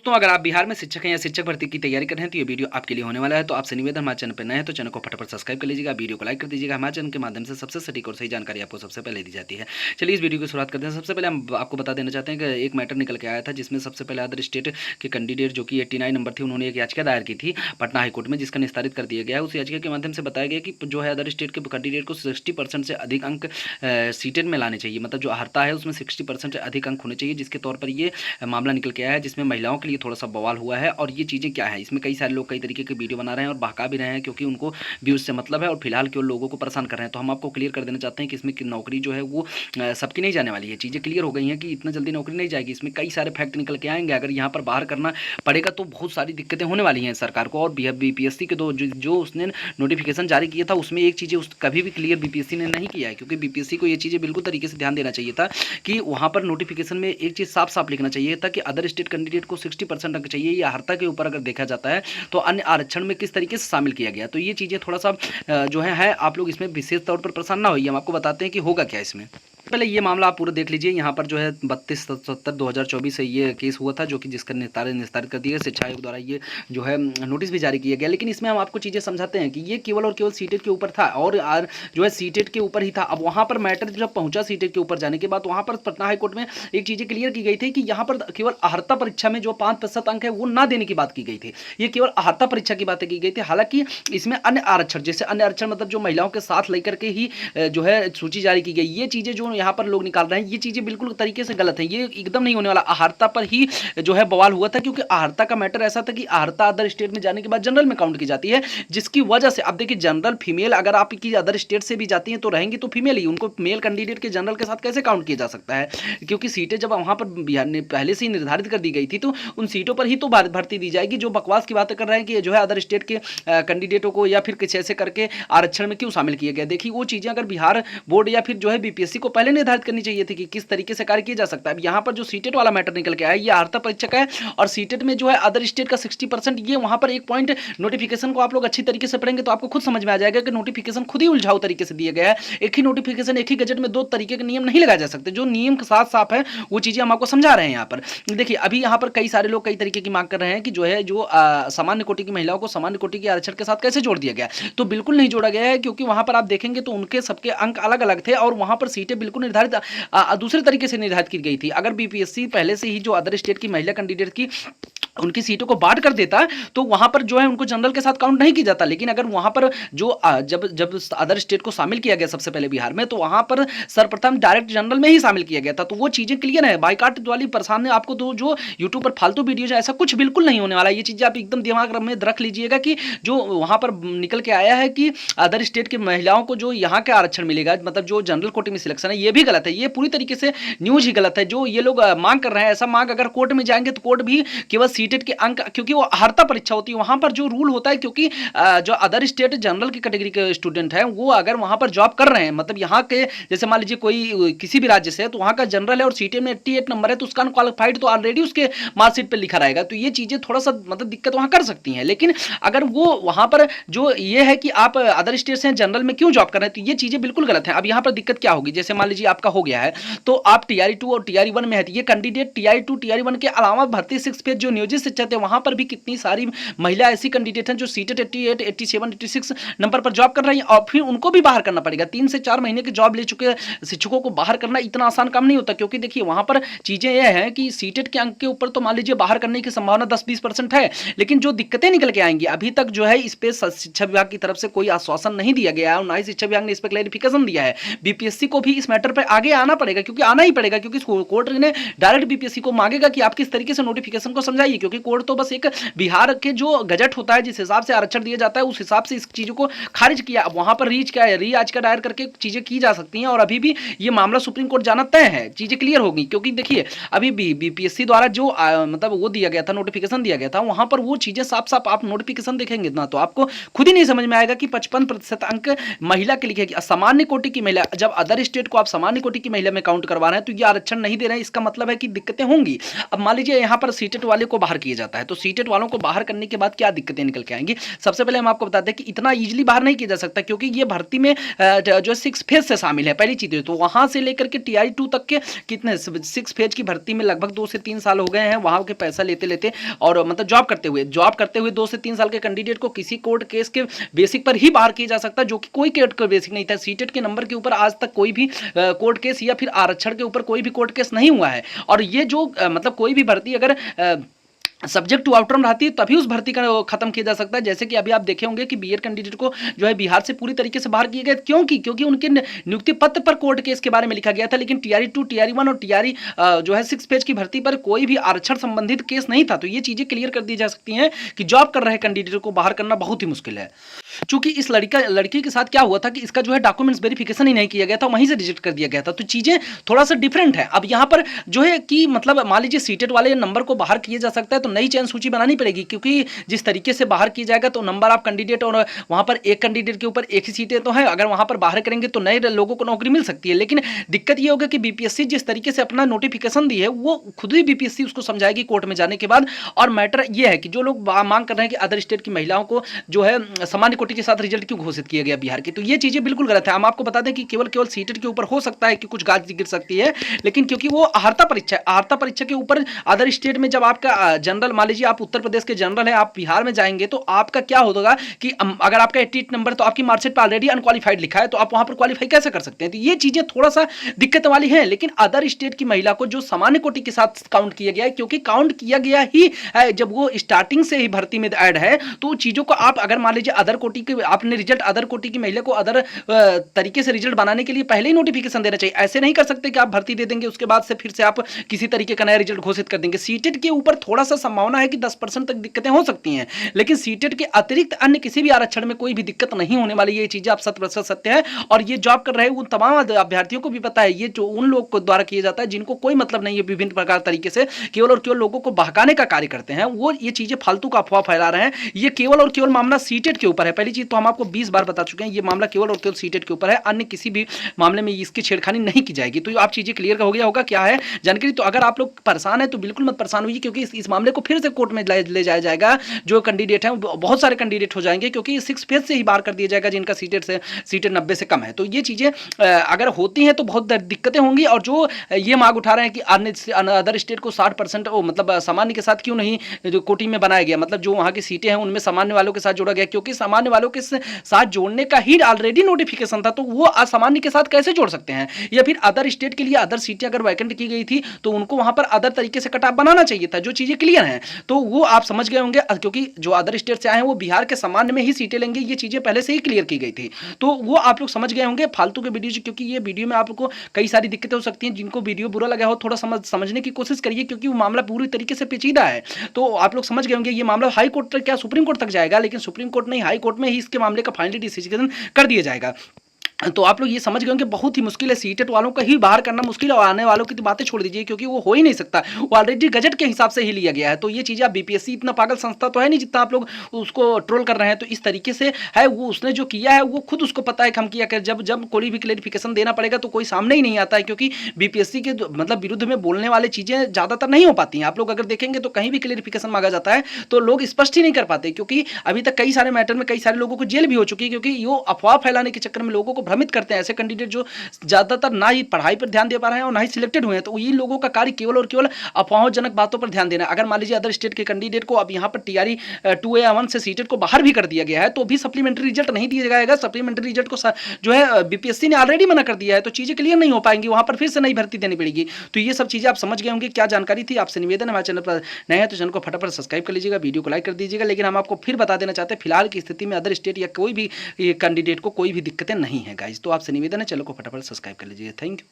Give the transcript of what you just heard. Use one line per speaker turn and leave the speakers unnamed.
दोस्तों, अगर आप बिहार में शिक्षक हैं या शिक्षक भर्ती की तैयारी कर रहे हैं तो ये वीडियो आपके लिए होने वाला है। तो आपसे निवेदन, हमारे चैनल पर नए हैं तो चैनल को फटाफट सब्सक्राइब कर लीजिएगा, वीडियो को लाइक कर दीजिएगा। हमारे चैनल के माध्यम से सबसे सटीक और सही जानकारी आपको सबसे पहले दी जाती है। चलिए इस वीडियो की शुरुआत करते हैं। सबसे पहले हम आपको बता देना चाहते हैं कि एक मैटर निकल के आया था, जिसमें सबसे पहले अदर स्टेट के कैंडिडेट जो कि 89 नंबर थी, उन्होंने एक याचिका दायर की थी पटना हाईकोर्ट में, जिसका निस्तारित कर दिया गया है। उस याचिका के माध्यम से बताया गया कि जो है अदर स्टेट के कैंडिडेट को 60% से अधिक अंक सीटेट में लाने चाहिए, मतलब जो अहर्ता है उसमें 60% से अधिक अंक होने चाहिए, जिसके तौर पर ये मामला निकल के आया है, जिसमें महिलाओं के लिए थोड़ा सा बवाल हुआ है। और ये चीज़ें क्या है, इसमें कई सारे लोग कई तरीके के वीडियो बना रहे हैं और बहका भी रहे हैं, क्योंकि उनको व्यूज़ से मतलब है और फिलहाल केवल लोगों को परेशान कर रहे हैं। तो हम आपको क्लियर कर देना चाहते हैं कि इसमें नौकरी जो है वो सबकी नहीं जाने वाली है। चीज़ें क्लियर हो गई हैं कि इतना जल्दी नौकरी नहीं जाएगी। इसमें कई सारे फैक्ट निकल के आएंगे। अगर यहाँ पर बाहर करना पड़ेगा तो बहुत सारी दिक्कतें होने वाली हैं सरकार को। और बीपीएससी के जो उसने नोटिफिकेशन जारी किया था, उसमें एक चीज़ें कभी भी क्लियर बीपीएससी ने नहीं किया है, क्योंकि बीपीएससी को ये चीज़ें बिल्कुल तरीके से ध्यान देना चाहिए था कि वहाँ पर नोटिफिकेशन में एक चीज़ साफ साफ लिखना चाहिए था कि अदर स्टेट कैंडिडेट को 60% अंक चाहिए। या अहर्ता के ऊपर अगर देखा जाता है तो अन्य आरक्षण में किस तरीके से शामिल किया गया। तो ये चीज़ें थोड़ा सा जो है आप लोग इसमें विशेष तौर पर परेशान ना होइए। हम आपको बताते हैं कि होगा क्या इसमें। पहले ये मामला आप पूरा देख लीजिए। यहाँ पर जो है 32/70/2024 से ये केस हुआ था, जो कि जिसका निस्तारित कर दिया शिक्षा आयोग द्वारा ये जो है नोटिस भी जारी किया गया। लेकिन इसमें हम आपको चीज़ें समझाते हैं कि ये केवल और केवल सीटेट के ऊपर था और जो है सीटेट के ऊपर ही था। अब वहाँ पर मैटर जब पहुँचा सीटेट के ऊपर जाने के बाद, वहाँ पर पटना हाईकोर्ट में एक चीज़ें क्लियर की गई थी कि यहाँ पर केवल अहर्ता परीक्षा में जो 5% अंक है वो ना देने की बात की गई थी। ये केवल अहर्ता परीक्षा की बातें की गई थी। हालांकि इसमें अन्य आरक्षण, जैसे अन्य आरक्षण मतलब जो महिलाओं के साथ लेकर के ही जो है सूची जारी की गई। ये चीज़ें जो यहाँ पर लोग निकाल रहे हैं, ये चीज़ें बिल्कुल तरीके से गलत है। ये एकदम नहीं होने वाला। अहर्ता पर ही जो है बवाल हुआ था, क्योंकि अहर्ता का मैटर ऐसा था कि अहर्ता अदर स्टेट में जाने के बाद जनरल में काउंट की जाती है, जिसकी वजह से अब देखिए जनरल फीमेल अगर आपकी अदर स्टेट से भी जाती हैं तो रहेंगी तो फीमेल ही, उनको मेल कैंडिडेट के जनरल के साथ कैसे काउंट किया जा सकता है? क्योंकि सीटें जब वहाँ पर बिहार ने पहले से ही निर्धारित कर दी गई थी, तो उन सीटों पर ही तो भर्ती दी जाएगी। जो बकवास की बातें कर रहे हैं कि जो है अदर स्टेट के कैंडिडेटों को या फिर कुछ ऐसे करके आरक्षण में क्यों शामिल किया गया। देखिए वो चीज़ें अगर बिहार बोर्ड या फिर जो है बीपीएससी को पहले निर्धारित करनी चाहिए थी कि किस तरीके से कार्य किया जा सकता है। अब यहाँ पर जो सीटेट वाला मैटर निकल के आया, ये अहर्ता परीक्षा का है और सीटेट में जो है अदर स्टेट का 60%। ये वहाँ पर एक पॉइंट नोटिफिकेशन को आप लोग अच्छी तरीके से पढ़ेंगे तो आपको खुद समझ में आ जाएगा कि नोटिफिकेशन खुद ही उलझाऊ तरीके से दिया गया है। एक ही नोटिफिकेशन, एक ही गजट में दो तरीके के नियम नहीं लगाए जा सकते। जो नियम के साथ साफ है वो चीज़ें हम आपको समझा रहे हैं। यहाँ पर देखिए अभी यहाँ पर कई सारे लोग कई तरीके की मांग कर रहे हैं कि जो है जो सामान्य कोटि की महिलाओं को सामान्य कोटि के आरक्षण के साथ कैसे जोड़ दिया गया। तो बिल्कुल नहीं जोड़ा गया है, क्योंकि वहाँ पर आप देखेंगे तो उनके सबके अंक अलग अलग थे और वहाँ पर सीटें बिल्कुल निर्धारित दूसरे तरीके से निर्धारित की गई थी। अगर बीपीएससी पहले से ही जो अदर स्टेट की महिला कैंडिडेट की उनकी सीटों को बांट कर देता तो वहां पर जो है उनको जनरल के साथ काउंट नहीं किया जाता। लेकिन अगर वहां पर जो जब जब अदर स्टेट को शामिल किया गया सबसे पहले बिहार में, तो वहां पर सर्वप्रथम डायरेक्ट जनरल में ही शामिल किया गया था। तो वो चीजें क्लियर है। बाइकाट वाली परेशान है आपको तो जो यूट्यूब पर फालतू वीडियोज, ऐसा कुछ बिल्कुल नहीं होने वाला। ये चीजें आप एकदम दिमाग में रख लीजिएगा कि जो वहां पर निकल के आया है कि अदर स्टेट की महिलाओं को जो यहाँ के आरक्षण मिलेगा, मतलब जो जनरल कोटे में सिलेक्शन है, ये भी गलत है। ये पूरी तरीके से न्यूज ही गलत है जो ये लोग मांग कर रहे हैं। ऐसा मांग अगर कोर्ट में जाएंगे तो कोर्ट भी केवल सीटेट के अंक, क्योंकि वो अहर्ता परीक्षा होती है, वहां पर जो रूल होता है, क्योंकि जो अदर स्टेट जनरल की कैटेगरी के स्टूडेंट हैं वो अगर वहां पर जॉब कर रहे हैं, मतलब यहाँ के जैसे मान लीजिए कोई किसी भी राज्य से है तो वहां का जनरल है और सीटेट में 88 नंबर है तो उसका अनक्वालिफाइड तो ऑलरेडी उसके मार्कशीट पे लिखा रहेगा। तो ये चीजें थोड़ा सा मतलब दिक्कत वहां कर सकती हैं। लेकिन अगर वो वहां पर जो ये है कि आप अदर स्टेट से जनरल में क्यों जॉब कर रहे हैं, तो ये चीजें बिल्कुल गलत है। अब यहाँ पर दिक्कत क्या होगी, जैसे मान लीजिए आपका हो गया है तो आप टीआरई 2 और टीआरई 1 में है, ये कैंडिडेट टीआरई 2 टीआरई 1 के अलावा भर्ती 6 फेज जो नियोजित शिक्षक थे वहां पर भी कितनी सारी महिला ऐसी कैंडिडेट हैं जो सीटेट 88, 87, 86 नंबर पर जॉब कर रही हैं और फिर उनको भी बाहर करना पड़ेगा। 3 से 4 महीने की जॉब ले चुके शिक्षकों को बाहर करना इतना आसान काम नहीं होता, क्योंकि देखिए वहां पर चीजें यह है कि सीटेट के अंक के ऊपर तो मान लीजिए बाहर करने की संभावना 10-20% है। लेकिन जो दिक्कतें निकल के आएंगी, अभी तक जो है इस पे शिक्षा विभाग की तरफ से कोई आश्वासन नहीं दिया गया है और ना ही शिक्षा विभाग ने इस पर क्लैरिफिकेशन दिया है। बीपीएससी को भी इस मैटर पर आगे आना पड़ेगा, क्योंकि आना ही पड़ेगा, क्योंकि कोर्ट ने डायरेक्ट बीपीएससी को मांगेगा कि आप किस तरीके से नोटिफिकेशन को समझाइए, क्योंकि कोर्ट तो बस एक बिहार के जो गजट होता है जिस हिसाब से आरक्षण दिया जाता है उस हिसाब से इस चीजों को खारिज किया। अब वहां पर री याचिका दायर करके चीजें की जा सकती हैं और अभी भी ये मामला सुप्रीम कोर्ट जाना तय है, चीजें क्लियर होगी। क्योंकि देखिए अभी बीपीएससी द्वारा जो मतलब वो दिया गया था, नोटिफिकेशन दिया गया था, वहां पर वो चीजें साफ साफ आप नोटिफिकेशन देखेंगे ना तो आपको खुद ही नहीं समझ में आएगा कि 55% अंक महिला के लिखे सामान्य कोटि की महिला। जब अदर स्टेट को आप सामान्य कोटि की महिला में काउंट करवा रहे हैं तो ये आरक्षण नहीं दे रहे हैं, इसका मतलब है कि दिक्कतें होंगी। अब मान लीजिए यहाँ पर सीटेट वाले को बाहर किया जाता है। तो सीटेट वालों को बाहर करने के बाद क्या दिक्कतें निकल के आएंगी, सबसे पहले हम आपको बताते हैं कि इतना ईजिली बाहर नहीं किया जा सकता, क्योंकि ये भर्ती में जो 6 फेज से शामिल है, पहली चीज़। तो वहां से लेकर के TRE 2 तक के कितने 6 फेज की भर्ती में लगभग 2 से 3 साल हो गए हैं वहां के पैसा लेते लेते, और मतलब जॉब करते हुए 2 से 3 साल के कैंडिडेट को किसी कोर्ट केस के बेसिक पर ही बाहर किया जा सकता है, जो कि कोई कोर्ट का बेसिक नहीं था। सीटेट के नंबर के ऊपर आज तक कोई भी कोर्ट केस या फिर आरक्षण के ऊपर कोई भी कोर्ट केस नहीं हुआ है। और ये जो मतलब कोई भी भर्ती अगर सब्जेक्ट टू आउटकम रहती है तभी उस भर्ती का खत्म किया जा सकता है। जैसे कि अभी आप देखे होंगे कि बीएड कैंडिडेट को जो है बिहार से पूरी तरीके से बाहर किए गए, क्योंकि उनके नियुक्ति पत्र पर कोर्ट केस के बारे में लिखा गया था, लेकिन TRE 2, TRE 1 और TRE जो है 6 पेज की भर्ती पर कोई भी आरक्षण संबंधित केस नहीं था। तो ये चीजें क्लियर कर दी जा सकती हैं कि जॉब कर रहे कैंडिडेट को बाहर करना बहुत ही मुश्किल है। चूंकि इस लड़की के साथ क्या हुआ था कि इसका जो है डॉक्यूमेंट्स वेरिफिकेशन ही नहीं किया गया था, वहीं से रिजेक्ट कर दिया गया था। तो चीजें थोड़ा सा डिफरेंट है। अब यहाँ पर जो है कि मतलब मान लीजिए सीटेट वाले नंबर को बाहर किया जा सकता है, तो नई चयन सूची बनानी पड़ेगी, क्योंकि जिस तरीके से बाहर किया जाएगा तो नंबर ऑफ कैंडिडेट, और वहां पर एक कैंडिडेट के ऊपर एक ही सीटें तो है, अगर वहां पर बाहर करेंगे तो नए लोगों को नौकरी मिल सकती है। लेकिन दिक्कत यह होगा कि बीपीएससी जिस तरीके से अपना नोटिफिकेशन दी है, वो खुद ही बीपीएससी उसको समझाएगी कोर्ट में जाने के बाद। और मैटर यह है कि जो लोग मांग कर रहे हैं कि अदर स्टेट की महिलाओं को जो है सामान्य कोटि के साथ रिजल्ट क्यों घोषित किया गया बिहार की, तो ये चीजें बिल्कुल गलत है। हम आपको बता दें कि केवल सीटेट के ऊपर हो सकता है कि कुछ गाज गिर सकती है, लेकिन क्योंकि वो अर्हता परीक्षा के ऊपर अदर स्टेट में जब आपका जनरल, मान लीजिए आप उत्तर प्रदेश के जनरल है, आप बिहार में जाएंगे तो आपका क्या होगा कि अगर आपका 88 नंबर तो आपकी मार्कशीट पर ऑलरेडी अनक्वालिफाइड लिखा है, तो आप वहां पर क्वालिफाई कैसे कर सकते हैं। तो ये चीजें थोड़ा सा दिक्कत वाली है। लेकिन अदर स्टेट की महिला को जो सामान्य कोटि के साथ काउंट किया गया है, क्योंकि काउंट किया गया ही है जब वो स्टार्टिंग से ही भर्ती में ऐड है, तो चीजों को आप अगर मान लीजिए अदर कोटि के आपने रिजल्ट अदर कोटि की महिला को अदर तरीके से रिजल्ट बनाने के लिए पहले ही नोटिफिकेशन देना चाहिए। ऐसे नहीं कर सकते कि आप भर्ती दे देंगे उसके बाद से फिर से आप किसी तरीके का नया रिजल्ट घोषित कर देंगे। सीटेट के ऊपर थोड़ा सा संभावना है कि 10% तक दिक्कतें हो सकती हैं, लेकिन सीटेट के अतिरिक्त अन्य किसी भी आरक्षण में कोई भी दिक्कत नहीं होने वाली। ये चीजें आप 100% सत्य है, और ये जॉब कर रहे उन तमाम अभ्यर्थियों को भी पता है। ये जो उन लोग को द्वारा किया जाता है जिनको कोई मतलब नहीं है, विभिन्न प्रकार तरीके से केवल और केवल लोगों को बहकाने का कार्य करते हैं, वो ये चीजें फालतू का अफवाह फैला रहे हैं। ये केवल और केवल मामला सीटेट के ऊपर है। पहली चीज तो हम आपको 20 बार बता चुके हैं, ये मामला केवल और केवल सीटेट के ऊपर है, अन्य किसी भी मामले में इसकी छेड़खानी नहीं की जाएगी। तो आप चीजें क्लियर हो गया होगा क्या है जानकारी। तो अगर आप लोग परेशान है तो बिल्कुल मत परेशान होइए, क्योंकि इस मामले को फिर से कोर्ट में ले जाया जाएगा। जो कैंडिडेट है बहुत सारे कैंडिडेट हो जाएंगे, क्योंकि 6 फेज से ही बाहर कर दिया जाएगा जिनका सीटेट 90 से कम है। तो ये चीजें अगर होती हैं तो बहुत दिक्कतें होंगी। और जो ये मांग उठा रहे हैं कि अदर स्टेट को 60% मतलब सामान्य के साथ क्यों नहीं जो कोटी में बनाया गया, मतलब जो वहां की सीटें हैं उनमें सामान्य वालों के साथ जोड़ा गया, क्योंकि सामान्य वालों के साथ जोड़ने का ही ऑलरेडी नोटिफिकेशन था, तो वो असामान्य के साथ कैसे जोड़ सकते हैं। या फिर अदर स्टेट के लिए अदर सीटें अगर वैकेंट की गई थी तो उनको वहां पर अदर तरीके से कट ऑफ बनाना चाहिए था। जो चीजें क्लियर हैं तो वो आप समझ गए होंगे, क्योंकि जो अदर स्टेट से आए हैं वो बिहार के सामान्य में ही सीटें लेंगे, ये चीजें पहले से ही क्लियर की गई थी। तो वो आप लोग समझ गए होंगे फालतू के वीडियो, क्योंकि ये वीडियो में आपको कई सारी दिक्कतें हो सकती हैं। जिनको वीडियो बुरा लगा हो थोड़ा समझने की कोशिश करिए, क्योंकि वो मामला पूरी तरीके से पेचीदा है। तो आप लोग समझ गए होंगे ये मामला हाई कोर्ट तक, क्या सुप्रीम कोर्ट तक जाएगा, लेकिन सुप्रीम कोर्ट नहीं, हाई कोर्ट में ही इसके मामले का फाइनली डिसीजन कर दिया जाएगा। तो आप लोग ये समझ गए कि बहुत ही मुश्किल है, सीटेट वालों का ही बाहर करना मुश्किल है, और आने वालों की तो बातें छोड़ दीजिए, क्योंकि वो हो ही नहीं सकता, वो ऑलरेडी गजट के हिसाब से ही लिया गया है। तो ये चीज़ें आप बीपीएससी इतना पागल संस्था तो है नहीं जितना आप लोग उसको ट्रोल कर रहे हैं। तो इस तरीके से है, वो उसने जो किया है वो खुद उसको पता है कि हम किया कर, जब कोई भी क्लेरिफिकेशन देना पड़ेगा तो कोई सामने ही नहीं आता है, क्योंकि बीपीएससी के मतलब विरुद्ध में बोलने वाली चीज़ें ज़्यादातर नहीं हो पाती हैं। आप लोग अगर देखेंगे तो कहीं भी क्लेरिफिकेशन मांगा जाता है तो लोग स्पष्ट ही नहीं कर पाते, क्योंकि अभी तक कई सारे मैटर में कई सारे लोगों को जेल भी हो चुकी है, क्योंकि वो अफवाह फैलाने के चक्कर में लोगों को भ्रमित करते हैं। ऐसे कैंडिडेट जो ज्यादातर ना ही पढ़ाई पर ध्यान दे पा रहे हैं और ना ही सिलेक्टेड हुए हैं, तो इन लोगों का कार्य केवल और केवल अफवाहजनक बातों पर ध्यान देना। अगर मान लीजिए अदर स्टेट के कैंडिडेट को अब यहाँ पर TRE 2 या 1 से सीटेट को बाहर भी कर दिया गया है, तो भी सप्लीमेंट्री रिजल्ट नहीं दिया जाएगा। सप्लीमेंट्री रिजल्ट को जो है बीपीएससी ने ऑलरेडी मना कर दिया है, तो चीजें क्लियर नहीं हो पाएंगी, वहां पर फिर से नई भर्ती देनी पड़ेगी। तो ये सब चीजें आप समझ गए होंगे। क्या जानकारी थी आपसे निवेदन है, हमारे चैनल पर नए हैं तो चैनल को फटाफट सब्सक्राइब कर लीजिएगा, वीडियो को लाइक कर दीजिएगा। लेकिन हम आपको फिर बता देना चाहते हैं फिलहाल की स्थिति में अदर स्टेट या कोई भी कैंडिडेट को कोई भी दिक्कतें नहीं है गाइज। तो आपसे निवेदन है चैनल को फटाफट सब्सक्राइब कर लीजिए। Thank you.